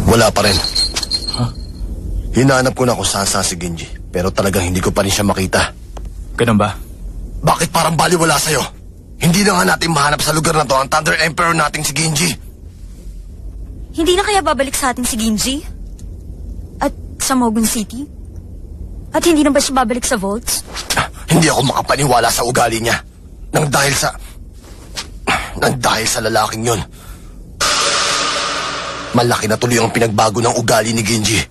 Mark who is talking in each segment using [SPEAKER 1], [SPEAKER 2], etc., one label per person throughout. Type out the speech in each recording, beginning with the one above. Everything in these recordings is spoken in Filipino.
[SPEAKER 1] Wala pa rin. Hinahanap ko na kung saan si Genji. Pero talagang hindi ko pa rin siya makita.
[SPEAKER 2] Ganun ba?
[SPEAKER 1] Bakit parang baliwala sa'yo? Hindi na nga natin mahanap sa lugar na to ang Thunder Emperor nating si Genji.
[SPEAKER 3] Hindi na kaya babalik sa atin si Genji? At sa Mogun City? At hindi na ba siya babalik sa Vaults?
[SPEAKER 1] Hindi ako makapaniwala sa ugali niya. Nang dahil sa lalaking yun. Malaki na tuloy ang pinagbago ng ugali ni Genji.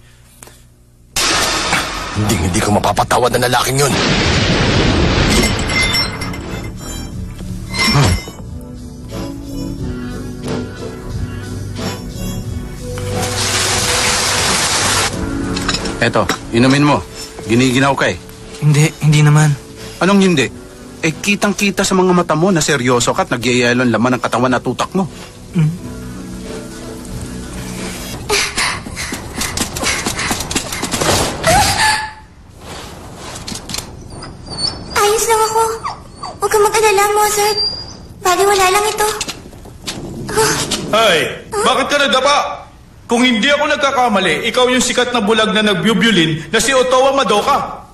[SPEAKER 1] Hindi ko mapapatawad ng lalaking yun.
[SPEAKER 4] Eto, inumin mo. Giniginaw ka eh.
[SPEAKER 2] Hindi naman.
[SPEAKER 4] Anong hindi? Eh, kitang-kita sa mga mata mo na seryoso ka at nagyayalon laman ng katawan at utak mo.
[SPEAKER 5] Ayos lang ako. Huwag kang mag-alala, Mozart. Baliwala lang ito.
[SPEAKER 6] Ay, bakit ka nadapa? Kung hindi ako nagkakamali, ikaw yung sikat na bulag na nagbiubyulin na si Otowa Madoka.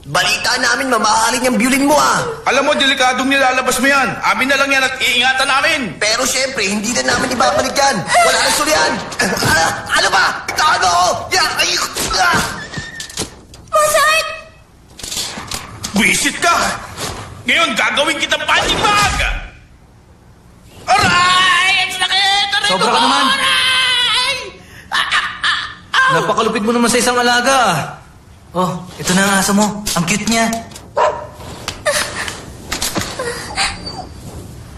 [SPEAKER 1] Balita namin, mamahalin yung violin mo
[SPEAKER 6] Alam mo, delikadong nilalabas mo yan. Amin na lang yan at iingatan namin.
[SPEAKER 1] Pero syempre, hindi na namin ibabalik yan. Wala na suryan. Ano ba? Ikaano ako?
[SPEAKER 5] Mozart!
[SPEAKER 6] Bisit ka! Ngayon, gagawin kitang punching bag! Aray! Ang sakit! Aray
[SPEAKER 2] Sobra
[SPEAKER 6] ko!
[SPEAKER 2] ka naman.
[SPEAKER 6] Aray!
[SPEAKER 2] Napakalupit mo naman sa isang alaga. Oh, ito na ang aso mo. Ang cute niya.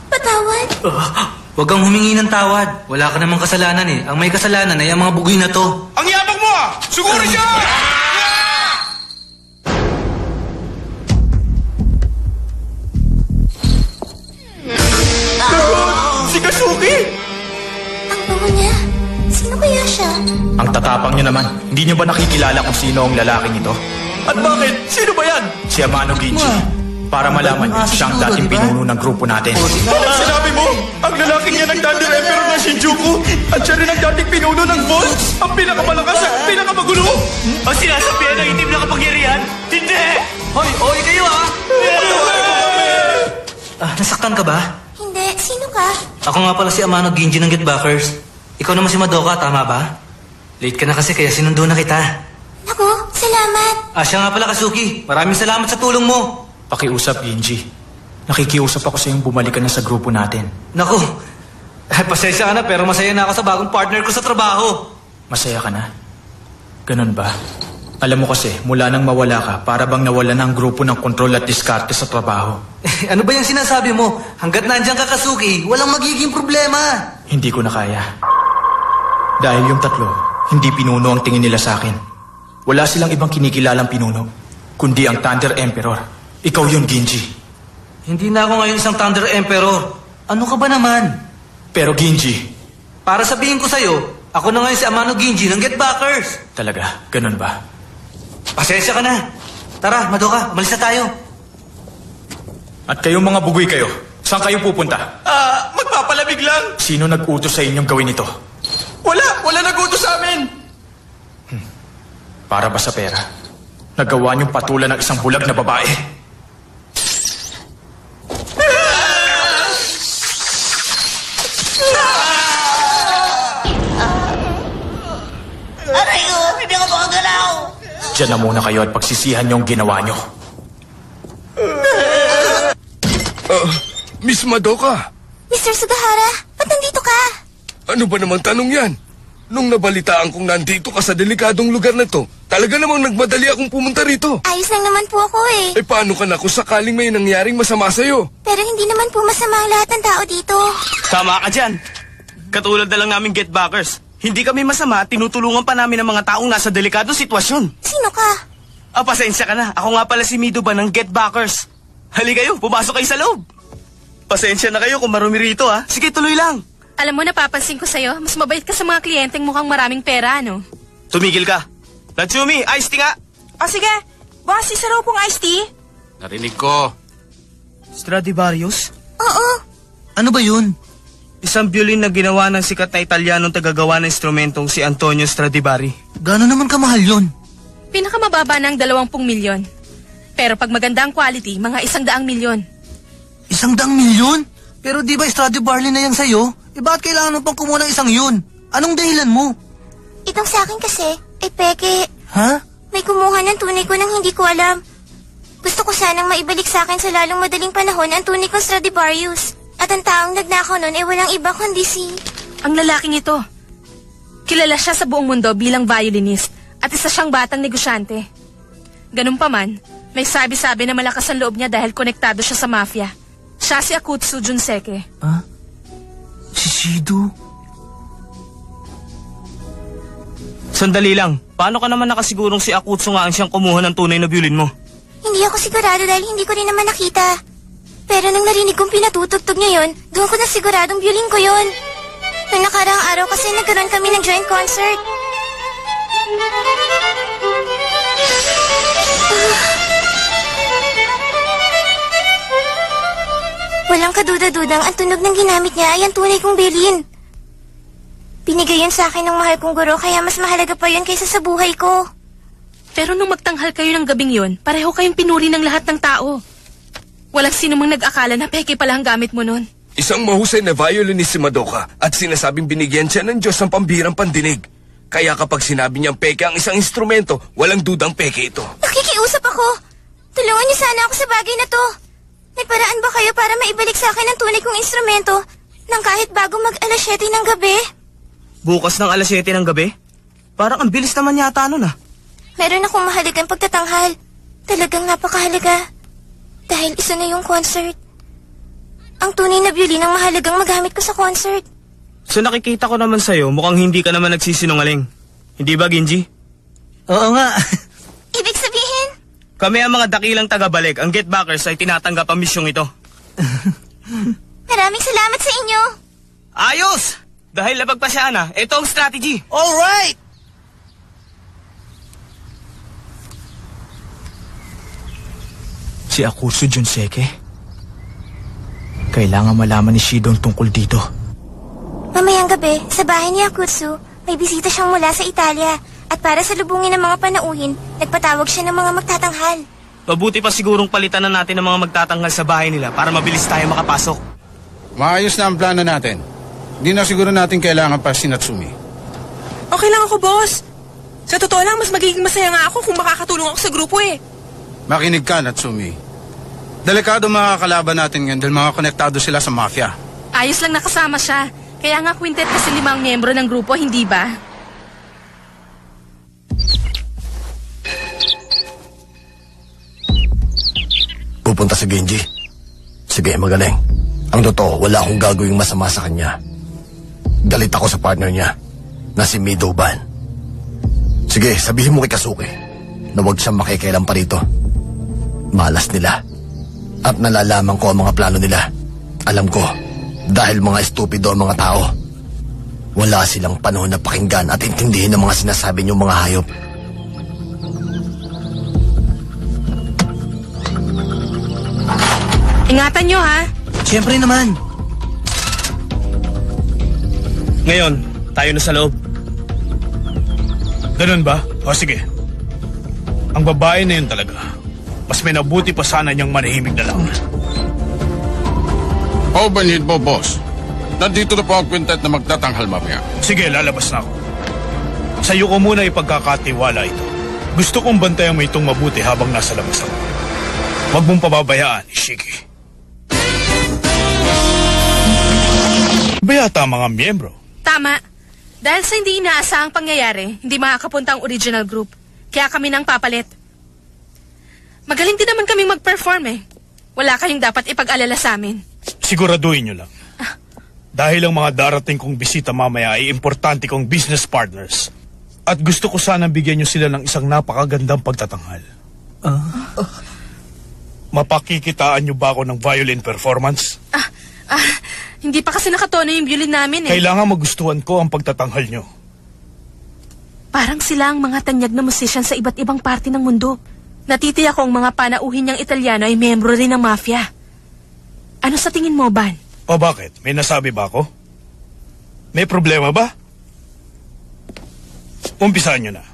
[SPEAKER 5] Patawad?
[SPEAKER 2] Huwag kang humingi ng tawad. Wala ka namang kasalanan eh. Ang may kasalanan ay ang mga bugoy na to.
[SPEAKER 6] Ang yabang mo Siguro siya! Si Kasuki!
[SPEAKER 5] Ang bango niya. Sino kaya siya?
[SPEAKER 2] Ang tatapang niyo naman. Hindi niyo ba nakikilala kung sino ang lalaking ito?
[SPEAKER 6] At bakit? Sino ba yan?
[SPEAKER 2] Si Amano Genji. Para malaman niyo, siya ang dating pinuno ng grupo natin.
[SPEAKER 6] Bakit sinabi mo? Ang lalaking yan ang Thunder Emperor ng Shinjuku at siya rin ang dating pinuno ng Vault, ang pinakamalakas at pinakamagulo. Ang sinasabihan ng itim na kapangyarihan? Hindi!
[SPEAKER 2] Hoy, kayo nasaktan ka ba?
[SPEAKER 5] Hindi. Sino ka?
[SPEAKER 2] Ako nga pala si Amano Genji ng Get Backers. Ikaw naman si Madoka, tama ba? Late ka na kasi kaya sinundo na kita.
[SPEAKER 5] Naku, salamat.
[SPEAKER 2] Siya nga pala Kasuki. Maraming salamat sa tulong mo. Pakiusap, Genji. Nakikiusap ako sa iyong bumalik ka na sa grupo natin. Naku, pasensya ka na pero masaya na ako sa bagong partner ko sa trabaho. Masaya ka na? Ganun ba? Alam mo kasi, mula nang mawala ka, para bang nawala na ang grupo ng kontrol at diskarte sa trabaho. Ano ba yung sinasabi mo? Hanggat nandiyan ka, Kasuki, walang magiging problema. Hindi ko na kaya. Dahil yung tatlo, hindi pinuno ang tingin nila sa akin. Wala silang ibang kinikilalang pinuno, kundi ang Thunder Emperor. Ikaw yun, Genji. Hindi na ako ngayon isang Thunder Emperor. Ano ka ba naman? Pero Genji, para sabihin ko sa'yo, ako na ngayon si Amano Genji ng Get Backers. Talaga? Ganun ba? Pasensya ka na. Tara, Madoka, umalis na tayo. At kayong mga bugoy kayo, saan kayo pupunta?
[SPEAKER 6] Magpapalamig lang.
[SPEAKER 2] Sino nag-utos sa inyong gawin ito?
[SPEAKER 6] Wala nag-utos sa amin.
[SPEAKER 2] Para ba sa pera? Nagawa niyong patulan ng isang bulag na babae?
[SPEAKER 5] Aray ko, hindi ako makagalaw.
[SPEAKER 2] Diyan na muna kayo at pagsisihan niyong ginawa niyo.
[SPEAKER 7] Miss Madoka,
[SPEAKER 5] Mr. Sugahara, ba't nandito ka?
[SPEAKER 7] ano ba namang tanong yan? Nung nabalitaan kong nandito ka sa delikadong lugar na to, talaga namang nagmadali akong pumunta rito.
[SPEAKER 5] Ayos lang naman po ako eh.
[SPEAKER 7] Eh paano ka na kung sakaling may nangyaring masama sa'yo?
[SPEAKER 5] Pero hindi naman po masama ang lahat ng tao dito.
[SPEAKER 8] Tama ka dyan. Katulad na lang namin Get Backers. Hindi kami masama at tinutulungan pa namin ang mga taong nasa delikadong sitwasyon.
[SPEAKER 5] Sino ka?
[SPEAKER 8] Pasensya ka na. Ako nga pala si Mido ba ng Get Backers. Hali kayo, pumasok kayo sa loob. Pasensya na kayo kung marumi rito Sige, tuloy lang.
[SPEAKER 9] Alam mo, napapansin ko sa'yo, mas mabait ka sa mga kliyenteng mukhang maraming pera, no?
[SPEAKER 8] Tumigil ka. Natsumi, iced tea nga.
[SPEAKER 9] Sige. Boss, isa raw pong iced tea.
[SPEAKER 4] Narinig ko.
[SPEAKER 8] Stradivarius?
[SPEAKER 5] Oo.
[SPEAKER 2] Ano ba yun?
[SPEAKER 8] Isang violin na ginawa ng sikat na Italianong tagagawa ng instrumentong si Antonio Stradivari.
[SPEAKER 2] Gano'n naman kamahal yun?
[SPEAKER 9] Pinakamababa ng 20 milyon. Pero pag maganda ang quality, mga 100 milyon.
[SPEAKER 2] 100 milyon? Pero di ba Stradivari na yan sa'yo? Bakit kailangan mo pang kumuha ng 1 yun? Anong dahilan mo?
[SPEAKER 5] Itong sa akin kasi, ay peke.
[SPEAKER 2] Ha?
[SPEAKER 5] May kumuha ng tunay ko nang hindi ko alam. Gusto ko sanang maibalik sa akin sa lalong madaling panahon ang tunay kong Stradivarius. At ang taong nagnakaw nun ay walang iba kundi si...
[SPEAKER 9] Ang lalaking ito. Kilala siya sa buong mundo bilang violinist at isa siyang batang negosyante. Ganun pa man, may sabi-sabi na malakas ang loob niya dahil konektado siya sa mafia. Siya si Akutsu Junseke.
[SPEAKER 2] Ha? Si Shido?
[SPEAKER 8] Sandali lang, paano ka naman nakasigurong si Akutsu nga ang siyang kumuha ng tunay na violin mo?
[SPEAKER 5] Hindi ako sigurado dahil hindi ko rin naman nakita. Pero nang narinig kong pinatutugtog niya yun, doon ko na siguradong violin ko yun. Noong nakaraang araw kasi nagkaroon kami ng joint concert. Walang kaduda-dudang ang tunog ng ginamit niya ay ang tunay kong violin. Binigay yun sa akin ng mahal kong guro kaya mas mahalaga pa yun kaysa sa buhay ko.
[SPEAKER 9] Pero nung magtanghal kayo ng gabing yun, pareho kayong pinuri ng lahat ng tao. Walang sino mang nag-akala na peke pala ang gamit mo nun.
[SPEAKER 7] Isang mahusay na violinist si Madoka at sinasabing binigyan siya ng Diyos ng pambihirang pandinig. Kaya kapag sinabi niyang peke ang isang instrumento, walang dudang peke ito.
[SPEAKER 5] Nakikiusap ako. Tulungan niyo sana ako sa bagay na to. May paraan ba kayo para maibalik sa akin ang tunay kong instrumento nang kahit bago mag-alas 7 ng gabi?
[SPEAKER 8] Bukas ng alas 7 ng gabi? Parang ang bilis naman yata nun ah.
[SPEAKER 5] Meron akong mahalagang pagtatanghal. Talagang napakahalaga. Dahil isa na yung concert. Ang tunay na violin ang mahalagang magamit ko sa concert.
[SPEAKER 8] So nakikita ko naman sa'yo, mukhang hindi ka naman nagsisinungaling. Hindi ba, Ginji?
[SPEAKER 2] Oo nga.
[SPEAKER 5] Ibig sabihin?
[SPEAKER 8] Kami ang mga dakilang tagabalik. Ang Get Backers ay tinatanggap ang misyong ito.
[SPEAKER 5] Maraming salamat sa inyo.
[SPEAKER 8] Ayos! Dahil napagpasya na, ito ang strategy.
[SPEAKER 2] Alright! Si Akutsu Junseke? Kailangan malaman ni Shido ang tungkol dito.
[SPEAKER 5] Mamayang gabi, sa bahay ni Akutsu, may bisita siyang mula sa Italia. At para sa lubungin ng mga panauhin, nagpatawag siya ng mga magtatanghal.
[SPEAKER 8] Mabuti pa sigurong palitan na natin ng mga magtatanghal sa bahay nila para mabilis tayo makapasok.
[SPEAKER 4] Maayos na ang plano natin. Hindi na siguro natin kailangan pa si Natsumi.
[SPEAKER 10] Okay lang ako, boss. Sa totoo lang, mas magiging masaya nga ako kung makakatulong ako sa grupo eh.
[SPEAKER 4] Makinig ka, Natsumi. Delikado mga kalaban natin ngayon dahil mga konektado sila sa mafia.
[SPEAKER 9] Ayos lang nakasama siya. Kaya nga quintet kasi 5 miyembro ng grupo, hindi ba?
[SPEAKER 1] Pupunta si Genji. Sige, magaling. Ang totoo, wala akong gagawing masama sa kanya. Galit ako sa partner niya, na si Midoban. Sige, sabihin mo kay Kasuke na huwag siyang makikialam pa rito. Malas nila. At nalalaman ko ang mga plano nila. Alam ko, dahil mga estupido ang mga tao. Wala silang panahon na pakinggan at intindihin ang mga sinasabi niyong mga hayop.
[SPEAKER 9] Ingatan nyo, ha?
[SPEAKER 2] Siyempre naman.
[SPEAKER 8] Ngayon, tayo na sa loob.
[SPEAKER 11] Ganun ba? O sige. Ang babae na yun talaga. Mas may nabuti pa sana niyang manahimik na lang.
[SPEAKER 4] O banhid mo, boss. Nandito na po ang quintet na magtatanghal mamaya.
[SPEAKER 11] Sige, lalabas na ako. Sa'yo ko muna ipagkakatiwala ito. Gusto kong bantayan mo itong mabuti habang nasa labas ako. Huwag mong pababayaan, Ishiki. Bayata ang mga miyembro.
[SPEAKER 9] Tama. Dahil sa hindi inaasahang pangyayari, hindi makakapunta ang original group. Kaya kami nang papalit. Magaling din naman kaming mag-perform eh. Wala kayong dapat ipag-alala sa amin.
[SPEAKER 11] Siguraduhin nyo lang. Dahil ang mga darating kong bisita mamaya ay importante kong business partners. At gusto ko sanang bigyan nyo sila ng isang napakagandang pagtatanghal. Mapakikitaan nyo ba ako ng violin performance?
[SPEAKER 9] Hindi pa kasi nakatono yung violin namin eh.
[SPEAKER 11] Kailangan magustuhan ko ang pagtatanghal nyo.
[SPEAKER 9] Parang sila ang mga tanyag na musician sa iba't ibang parte ng mundo. Natitiyak kong mga panauhin niyang Italiano ay membro rin ng mafia. Ano sa tingin mo, Ban?
[SPEAKER 11] O bakit? May nasabi ba ako? May problema ba? Umpisahan nyo na.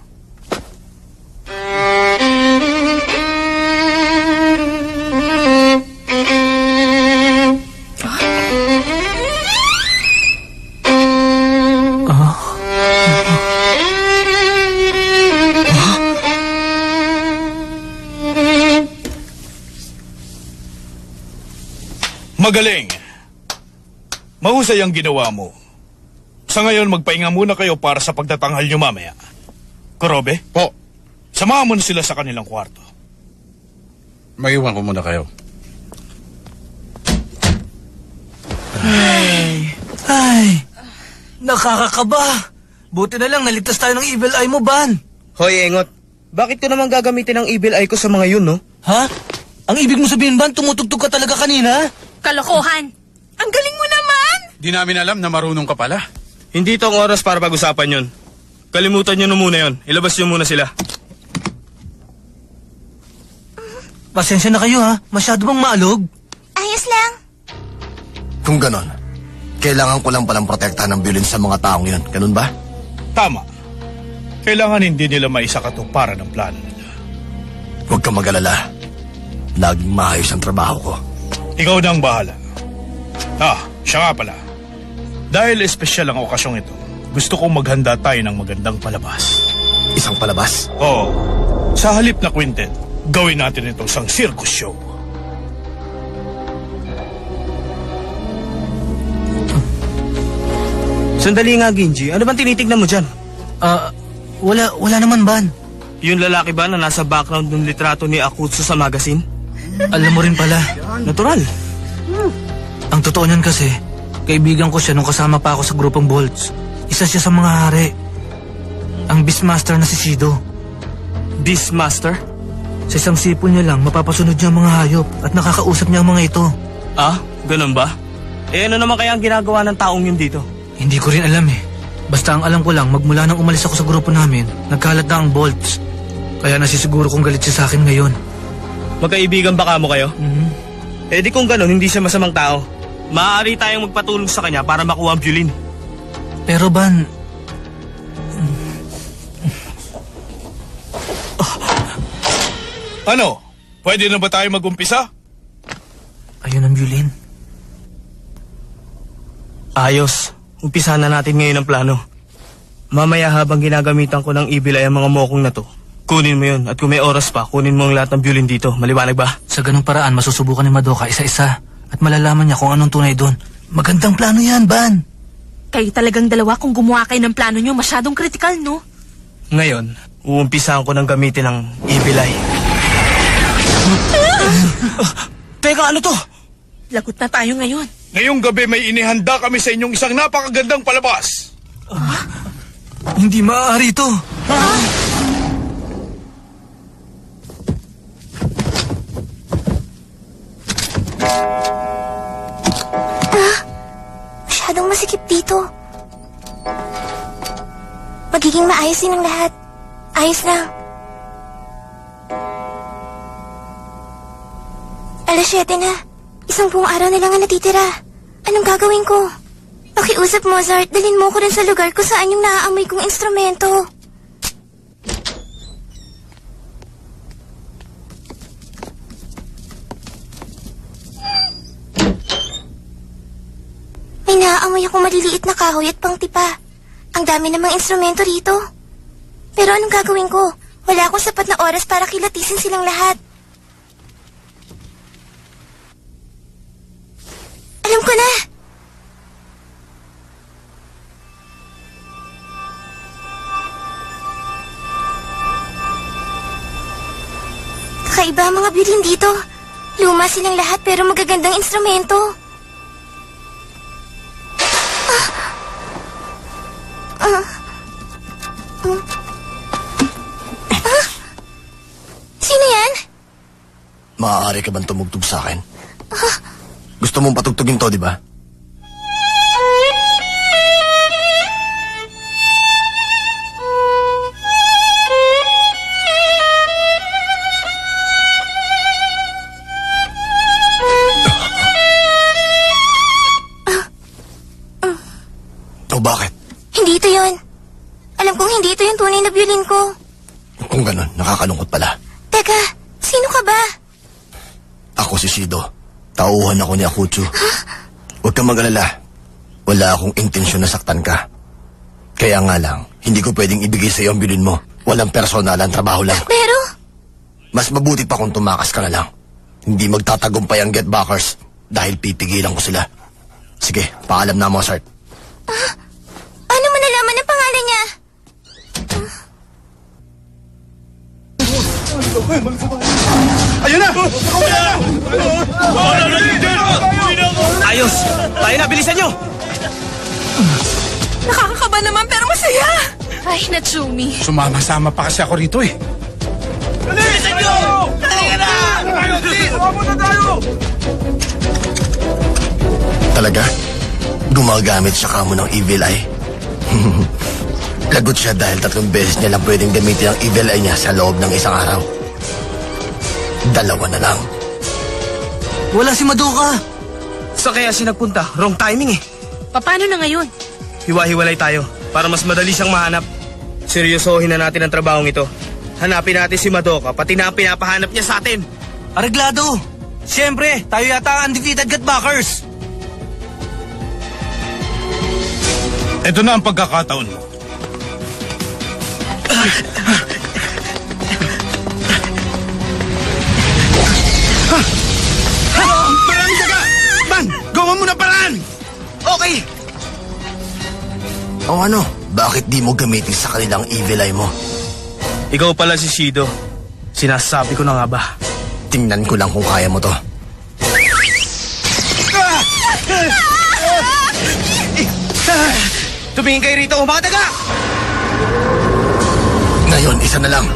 [SPEAKER 11] Magaling. Mahusay ang ginawa mo. Sa ngayon, magpahinga muna kayo para sa pagtatanghal nyo mamaya. Kurobe?
[SPEAKER 4] Po.
[SPEAKER 11] Samahan mo na sila sa kanilang kwarto.
[SPEAKER 4] Maiwan ko muna kayo.
[SPEAKER 2] Ay, nakakakaba. Buti na lang naligtas tayo ng evil eye mo, Ban.
[SPEAKER 8] Hoy, Engot. Bakit ko naman gagamitin ang evil eye ko sa mga yun, no?
[SPEAKER 2] Ha? Ang ibig mo sabihin, Ban, tumutugtog ka talaga kanina?
[SPEAKER 9] Kalokohan!
[SPEAKER 10] Ang galing mo naman!
[SPEAKER 4] Di namin alam na marunong ka pala.
[SPEAKER 8] Hindi ito ang oras para pag-usapan yun. Kalimutan nyo na muna yun. Ilabas nyo muna sila.
[SPEAKER 2] Pasensya na kayo, ha? Masyado bang maalog?
[SPEAKER 5] Ayos lang.
[SPEAKER 1] Kung ganon, kailangan ko lang palang protektahan ng violin sa mga taong yun. Ganun ba?
[SPEAKER 11] Tama. Kailangan hindi nila maisakatuparan ng plano nila.
[SPEAKER 1] Huwag kang mag-alala. Laging maayos ang trabaho ko.
[SPEAKER 11] Ikaw na ang bahala. Siya nga pala. Dahil espesyal ang okasyong ito, gusto kong maghanda tayo ng magandang palabas.
[SPEAKER 1] Isang palabas?
[SPEAKER 11] Oo. Sa halip na quintet, gawin natin ito isang circus show.
[SPEAKER 8] Sandali nga, Ginji. Ano bang tinitignan mo dyan?
[SPEAKER 2] Wala naman, Ban.
[SPEAKER 8] Yung lalaki ba na nasa background ng litrato ni Akutsu sa magazine?
[SPEAKER 2] Alam mo rin pala.
[SPEAKER 8] Natural.
[SPEAKER 2] Ang totoo niyan kasi, kaibigan ko siya nung kasama pa ako sa grupong Bolts. Isa siya sa mga hari. Ang Beastmaster na si Shido.
[SPEAKER 8] Beastmaster?
[SPEAKER 2] Sa isang sipol niya lang, mapapasunod niya ang mga hayop at nakakausap niya ang mga ito.
[SPEAKER 8] Ah, ganun ba? Ano naman kaya ang ginagawa ng taong yun dito?
[SPEAKER 2] Hindi ko rin alam eh. Basta ang alam ko lang, magmula nang umalis ako sa grupo namin, nagkalat na ang Bolts. Kaya nasisiguro kong galit siya sa akin ngayon.
[SPEAKER 8] Magkaibigan ba kamo kayo?
[SPEAKER 2] Mm-hmm.
[SPEAKER 8] Di kung ganun, hindi siya masamang tao. Maaari tayong magpatulong sa kanya para makuha ang violin.
[SPEAKER 2] Pero Ban...
[SPEAKER 11] Ano? Pwede na ba tayo mag-umpisa?
[SPEAKER 2] Ayun ang violin.
[SPEAKER 8] Ayos. Umpisa na natin ngayon ang plano. Mamaya habang ginagamitan ko ng evil eye ang mga mokong na to, kunin mo yun at kung may oras pa, kunin mo ang lahat ng violin dito. Maliwanag ba?
[SPEAKER 2] Sa ganung paraan, masusubukan ni Madoka isa-isa at malalaman niya kung anong tunay doon. Magandang plano yan, Ban.
[SPEAKER 9] Kayo talagang dalawa kung gumawa kayo ng plano nyo, masyadong kritikal, no?
[SPEAKER 8] Ngayon, uumpisahan ko ng gamitin ng evil eye. Teka, ano to?
[SPEAKER 9] Lagot na tayo ngayon.
[SPEAKER 11] Ngayong gabi may inihanda kami sa inyong isang napakagandang palabas.
[SPEAKER 2] Hindi maaari ito.
[SPEAKER 5] Masyadong masikip dito. Magiging maayos din ang lahat. Ayos lang. 7:00 na. Isang buong araw na lang ang natitira. Anong gagawin ko? Pakiusap, Mozart. Dalhin mo ko rin sa lugar kung saan yung naaamoy kong instrumento. May naaamoy akong maliliit na kahoy at pangtipa. Ang dami namang instrumento rito. Pero anong gagawin ko? Wala akong sapat na oras para kilatisin silang lahat. Alam ko na! Kakaiba ang mga violin dito. Luma silang lahat pero magagandang instrumento. Sino yan?
[SPEAKER 1] Maaari ka bang tumugtog sa akin? Gusto mong patugtugin to, di ba? O
[SPEAKER 5] yun. Alam kong hindi ito yung tunay na violin ko.
[SPEAKER 1] Kung ganun, nakakalungkot pala.
[SPEAKER 5] Teka, sino ka ba?
[SPEAKER 1] Ako si Shido. Tauhan ako ni Akutsu. Huwag kang mag-alala. Wala akong intensyon na saktan ka. Kaya nga lang, hindi ko pwedeng ibigay sa iyo ang bilin mo. Walang personalan, trabaho lang.
[SPEAKER 5] Pero...
[SPEAKER 1] Mas mabuti pa kung tumakas ka na lang. Hindi magtatagumpay ang Get Backers dahil pipigilan ko sila. Sige, paalam na, Mozart.
[SPEAKER 5] Ano mo nalaman ang pangalan niya?
[SPEAKER 6] Ayun na!
[SPEAKER 8] Ayos! Tayo na, bilisan nyo!
[SPEAKER 10] Nakakakaba naman pero masaya.
[SPEAKER 9] Ay, Natsumi.
[SPEAKER 4] Sumama-sama pa kasi ako rito eh.
[SPEAKER 6] Bilisan nyo! Halika na! Sumama na tayo!
[SPEAKER 1] Talaga? Gumagamit siya kamo ng Evil Eye? Lagot siya dahil 3 beses niya lang pwedeng gamitin ang Evil Eye niya sa loob ng isang araw. 2 na lang.
[SPEAKER 2] Wala si Madoka.
[SPEAKER 8] Sa kaya siya nagpunta? Wrong timing eh.
[SPEAKER 9] Paano na ngayon?
[SPEAKER 8] Hiwa-hiwalay tayo para mas madali siyang mahanap. Seryosohin na natin ang trabahong ito. Hanapin natin si Madoka, pati na ang pinapahanap niya sa atin.
[SPEAKER 2] Areglado. Siyempre, tayo yata ang undefeated Get Backers.
[SPEAKER 11] Ito na ang pagkakataon mo.
[SPEAKER 4] Maraming daga! Man, gawa mo na paraan!
[SPEAKER 8] Okay!
[SPEAKER 1] O ano, bakit di mo gamitin sa kanilang Evil Eye mo?
[SPEAKER 8] Ikaw pala si Shido. Sinasabi ko na nga ba?
[SPEAKER 1] Tingnan ko lang kung kaya mo to.
[SPEAKER 8] Tumingin kayo rito, mga daga!
[SPEAKER 1] Ngayon, isa na lang.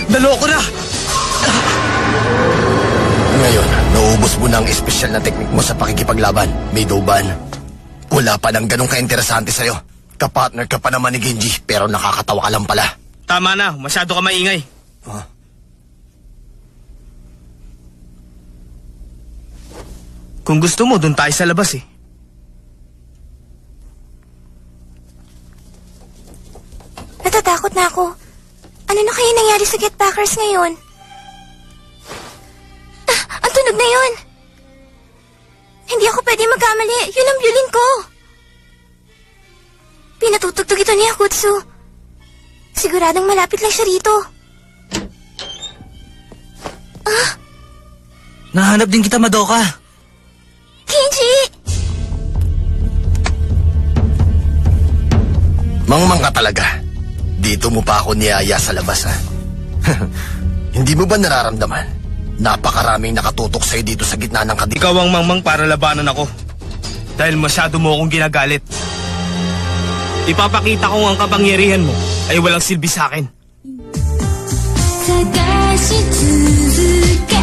[SPEAKER 8] Naloko na!
[SPEAKER 1] Ngayon, naubos mo na ang espesyal na teknik mo sa pakikipaglaban, Midouban. Wala pa nang ganun ka-interesante sa'yo. Kapartner ka pa naman ni Genji, pero nakakatawa ka lang pala.
[SPEAKER 8] Tama na, masyado ka maingay.
[SPEAKER 1] Huh?
[SPEAKER 8] Kung gusto mo, dun tayo sa labas eh.
[SPEAKER 5] Natatakot na ako. Ano na kaya nangyari sa Get Backers ngayon? Ang tunog na yun! Hindi ako pwede magkamali. Yun ang violin ko. Pinatutugtog ito ni Akutsu. Siguradong malapit lang siya rito.
[SPEAKER 2] Nahanap din kita, Madoka.
[SPEAKER 5] Genji!
[SPEAKER 1] Mangmang ka talaga. Dito mo pa ako niyaya sa labas, ha? Hindi mo ba nararamdaman? Napakaraming nakatutok sa'yo dito sa gitna ng kadiliman.
[SPEAKER 8] Ikaw ang mangmang para labanan ako. Dahil masyado mo akong ginagalit. Ipapakita kong ang kapangyarihan mo ay walang silbi sa akin.
[SPEAKER 12] 探し続け